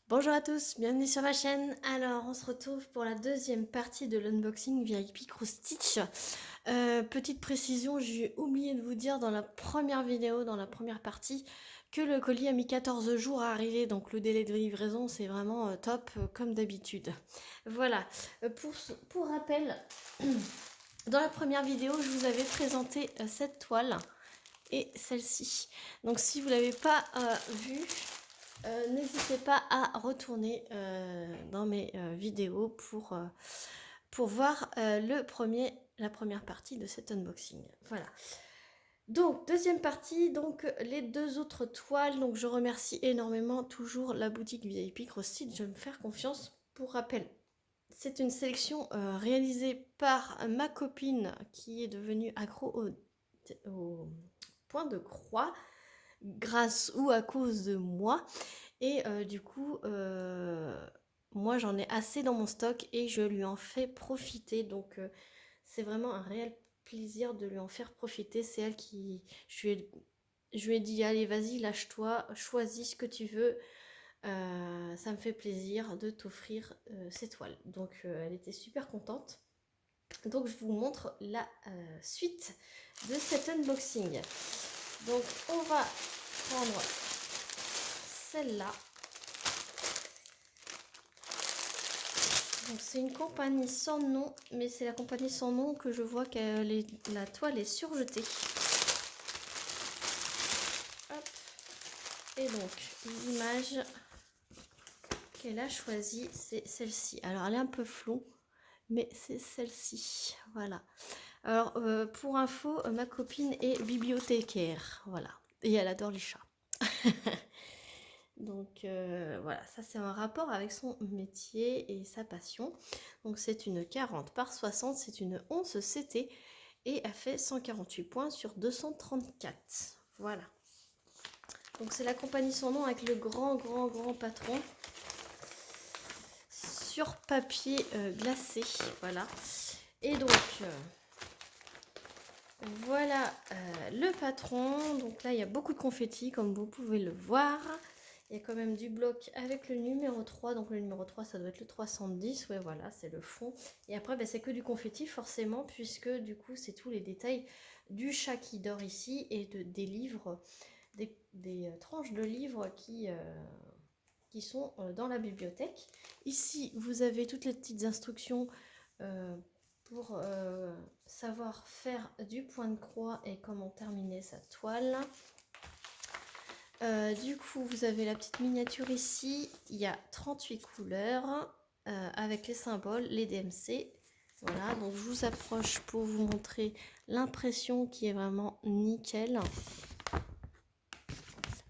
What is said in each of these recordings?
Bonjour à tous, bienvenue sur ma chaîne. Alors, on se retrouve pour la deuxième partie de l'unboxing VIP Cross Stitch. Petite précision, j'ai oublié de vous dire dans la première vidéo, dans la première partie, que le colis a mis 14 jours à arriver, donc le délai de livraison c'est vraiment top comme d'habitude. Voilà, pour rappel, dans la première vidéo je vous avais présenté cette toile et celle-ci. Donc si vous ne l'avez pas vue, n'hésitez pas à retourner dans mes vidéos pour voir la première partie de cet unboxing. Voilà. Donc, deuxième partie, donc les deux autres toiles. Donc, je remercie énormément toujours la boutique VIP Cross Stitch de me faire confiance. Pour rappel, c'est une sélection réalisée par ma copine qui est devenue accro au point de croix grâce ou à cause de moi. Et du coup, moi j'en ai assez dans mon stock et je lui en fais profiter. Donc c'est vraiment un réel plaisir de lui en faire profiter. C'est elle qui... Je lui ai dit, allez vas-y, lâche-toi, choisis ce que tu veux. Ça me fait plaisir de t'offrir ces toiles. Donc elle était super contente. Donc je vous montre la suite de cet unboxing. Donc on va prendre celle-là. Donc c'est une compagnie sans nom, mais c'est la compagnie sans nom que je vois que la toile est surjetée. Hop. Et donc l'image qu'elle a choisie, c'est celle-ci. Alors elle est un peu floue, mais c'est celle-ci. Voilà. Alors pour info, ma copine est bibliothécaire. Voilà. Et elle adore les chats. Donc voilà, ça c'est un rapport avec son métier et sa passion. Donc c'est une 40 par 60, c'est une 11 CT et elle fait 148 points sur 234. Voilà. Donc c'est la compagnie sans nom avec le grand patron sur papier glacé. Voilà. Et donc voilà le patron. Donc là il y a beaucoup de confettis comme vous pouvez le voir. Il y a quand même du bloc avec le numéro 3. Donc le numéro 3, ça doit être le 310. Ouais, voilà, c'est le fond. Et après, ben, c'est que du confetti, forcément, puisque du coup, c'est tous les détails du chat qui dort ici et des livres, des tranches de livres qui sont dans la bibliothèque. Ici, vous avez toutes les petites instructions pour savoir faire du point de croix et comment terminer sa toile. Du coup, vous avez la petite miniature ici. Il y a 38 couleurs avec les symboles, les DMC. Voilà, donc je vous approche pour vous montrer l'impression qui est vraiment nickel.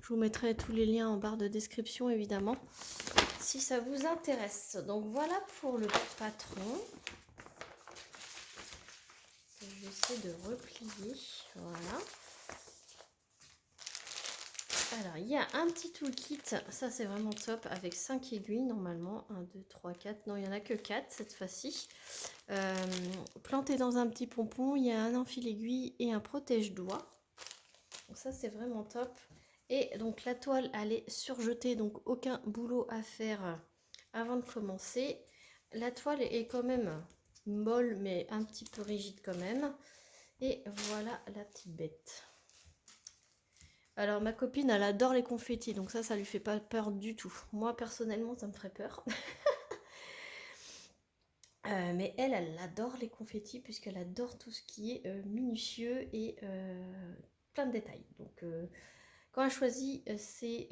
Je vous mettrai tous les liens en barre de description, évidemment, si ça vous intéresse. Donc voilà pour le patron. Je vais essayer de replier. Voilà. Alors, il y a un petit toolkit, ça c'est vraiment top, avec 5 aiguilles normalement. 1, 2, 3, 4. Non, il n'y en a que 4 cette fois-ci. Planté dans un petit pompon, il y a un enfil aiguille et un protège-doigt. Donc ça c'est vraiment top. Et donc la toile, elle est surjetée, donc aucun boulot à faire avant de commencer. La toile est quand même molle, mais un petit peu rigide quand même. Et voilà la petite bête. Alors ma copine, elle adore les confettis, donc ça lui fait pas peur du tout. Moi personnellement, ça me ferait peur. Mais elle adore les confettis puisqu'elle adore tout ce qui est minutieux et plein de détails. Donc quand elle choisit ces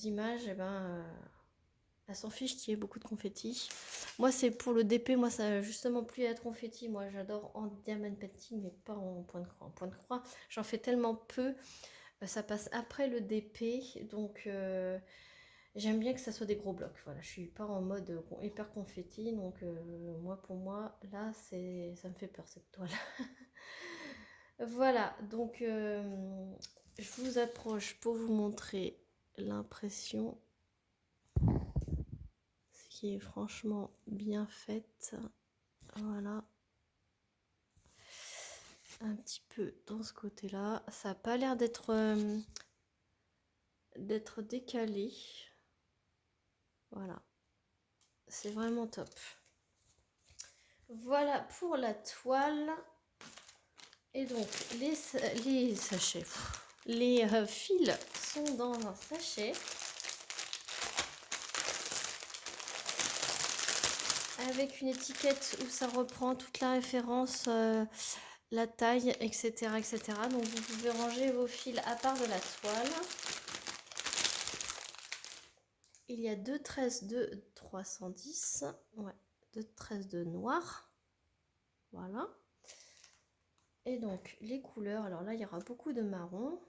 images, eh ben, elle s'en fiche qu'il y ait beaucoup de confettis. Moi c'est pour le DP, moi ça a justement plus à être confetti. Moi j'adore en diamond painting mais pas en point de croix. En point de croix, j'en fais tellement peu. Ça passe après le DP, donc j'aime bien que ça soit des gros blocs. Voilà, je suis pas en mode hyper confetti, donc pour moi, là, ça me fait peur cette toile. Voilà, donc je vous approche pour vous montrer l'impression, ce qui est franchement bien faite. Voilà. Un petit peu dans ce côté-là. Ça n'a pas l'air d'être décalé. Voilà, c'est vraiment top. Voilà pour la toile. Et donc les sachets, les fils sont dans un sachet avec une étiquette où ça reprend toute la référence, la taille, etc., etc. Donc vous pouvez ranger vos fils à part de la toile. Il y a 2 tresses de 310, ouais, 2 tresses de noir, voilà. Et donc les couleurs, alors là il y aura beaucoup de marron.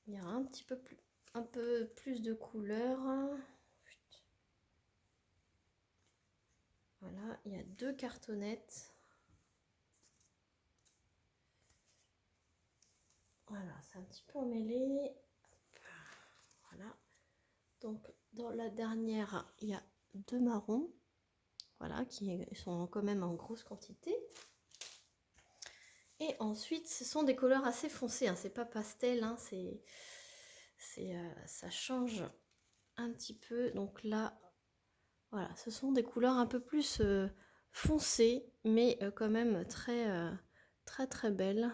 Il y aura un peu plus de couleurs. Voilà, il y a 2 cartonnettes. Voilà, c'est un petit peu emmêlé. Voilà. Donc dans la dernière, il y a 2 marrons. Voilà, qui sont quand même en grosse quantité. Et ensuite, ce sont des couleurs assez foncées, hein. C'est pas pastel, hein. Ça change un petit peu. Donc là, voilà, ce sont des couleurs un peu plus foncées, mais quand même très belles.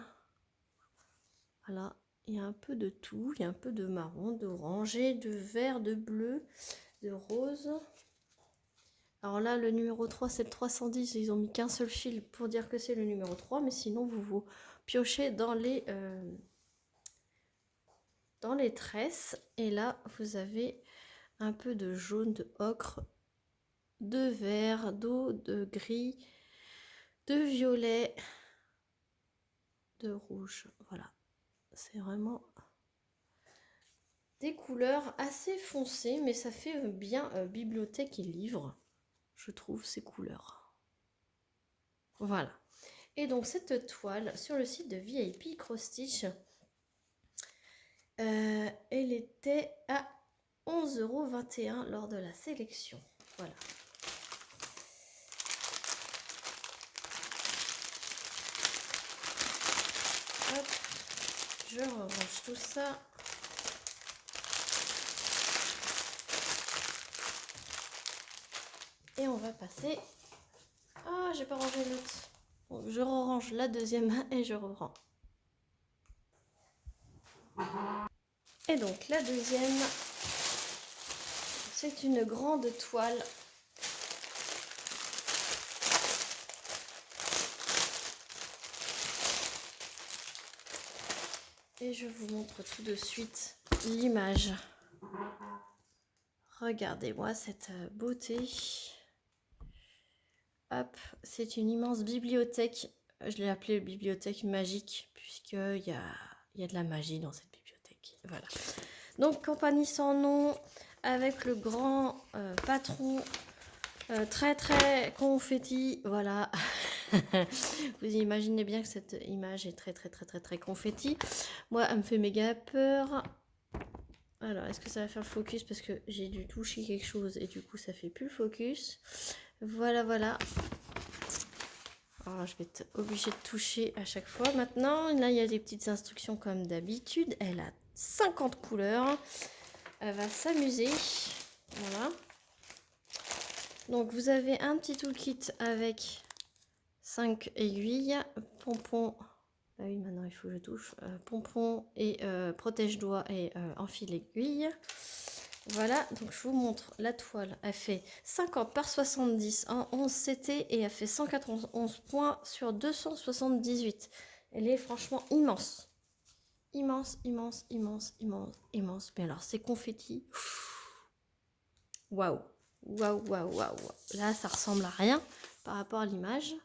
Voilà, il y a un peu de tout. Il y a un peu de marron, d'orangé, de vert, de bleu, de rose. Alors là, le numéro 3, c'est le 310. Ils ont mis qu'un seul fil pour dire que c'est le numéro 3. Mais sinon, vous piochez dans les tresses. Et là, vous avez un peu de jaune, de ocre, de vert, d'eau, de gris, de violet, de rouge. Voilà, c'est vraiment des couleurs assez foncées, mais ça fait bien bibliothèque et livre, je trouve, ces couleurs. Voilà. Et donc cette toile sur le site de VIP Cross Stitch, elle était à 11,21 € lors de la sélection. Voilà. Hop, je range tout ça. Et on va passer... Ah, j'ai pas rangé l'autre. Bon, je range la deuxième et je reprends. Et donc la deuxième, c'est une grande toile. Et je vous montre tout de suite l'image. Regardez-moi cette beauté. Hop, c'est une immense bibliothèque. Je l'ai appelée bibliothèque magique, puisqu'il y a de la magie dans cette bibliothèque. Voilà. Donc, compagnie sans nom, avec le grand patron très confetti. Voilà. Vous imaginez bien que cette image est très confetti. Moi, elle me fait méga peur. Alors, est-ce que ça va faire le focus? Parce que j'ai dû toucher quelque chose et du coup, ça fait plus le focus. Voilà. Alors, je vais être obligée de toucher à chaque fois. Maintenant, là, il y a des petites instructions comme d'habitude. Elle a 50 couleurs. Elle va s'amuser. Voilà. Donc, vous avez un petit toolkit avec 5 aiguilles, pompons. Ah oui, maintenant il faut que je touche. Pompons et protège-doigts et enfile aiguille. Voilà, donc je vous montre la toile. Elle fait 50 par 70 en 11 CT et elle fait 191 points sur 278. Elle est franchement immense. Immense. Mais alors, c'est confetti. Waouh. Là, ça ressemble à rien par rapport à l'image.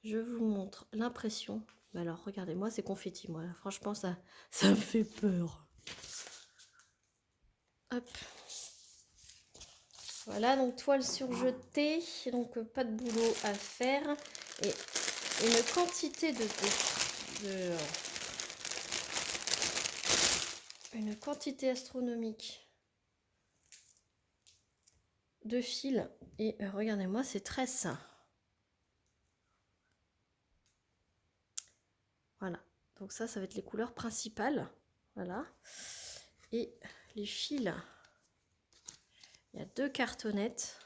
Je vous montre l'impression. Mais alors, regardez-moi, c'est confetti, moi. Franchement, ça me fait peur. Hop. Voilà, donc toile surjetée. Donc, pas de boulot à faire. Et une quantité une quantité astronomique de fils. Et regardez-moi ces tresses. Voilà. Donc ça va être les couleurs principales. Voilà. Et les fils, il y a 2 cartonnettes.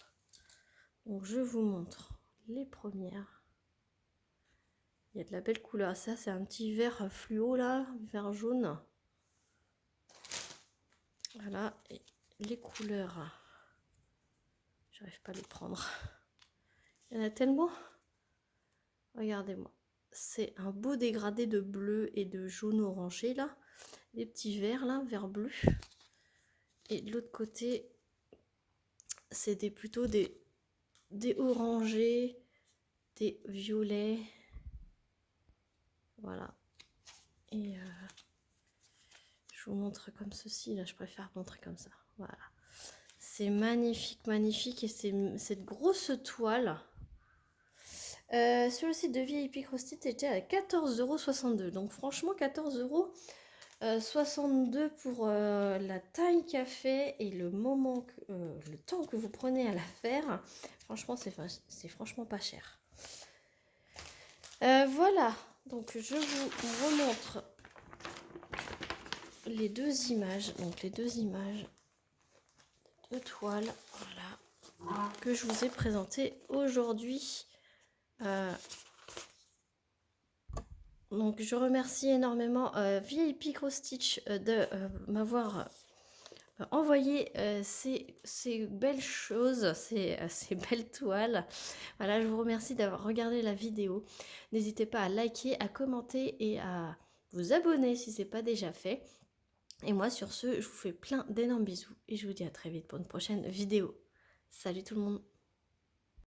Donc je vous montre les premières. Il y a de la belle couleur. Ça, c'est un petit vert fluo là, vert jaune. Voilà, et les couleurs, j'arrive pas à les prendre. Il y en a tellement. Regardez-moi, c'est un beau dégradé de bleu et de jaune orangé là. Des petits verts là, vert bleu. Et de l'autre côté, c'est plutôt des orangés, des violets. Voilà. Et je vous montre comme ceci, là je préfère montrer comme ça. Voilà. C'est magnifique, magnifique. Et c'est cette grosse toile. Sur le site de VIP CrossFit, était à 14,62 €. Donc franchement, 14,62 € pour la taille qu'a fait et le moment, le temps que vous prenez à la faire. Franchement, c'est franchement pas cher. Voilà, donc je vous remontre les 2 images. Donc les 2 images de toile, voilà, que je vous ai présentées aujourd'hui. Donc je remercie énormément VIP Cross Stitch de m'avoir envoyé ces belles choses, ces belles toiles. Voilà, je vous remercie d'avoir regardé la vidéo. N'hésitez pas à liker, à commenter et à vous abonner si ce n'est pas déjà fait. Et moi sur ce, je vous fais plein d'énormes bisous et je vous dis à très vite pour une prochaine vidéo. Salut tout le monde!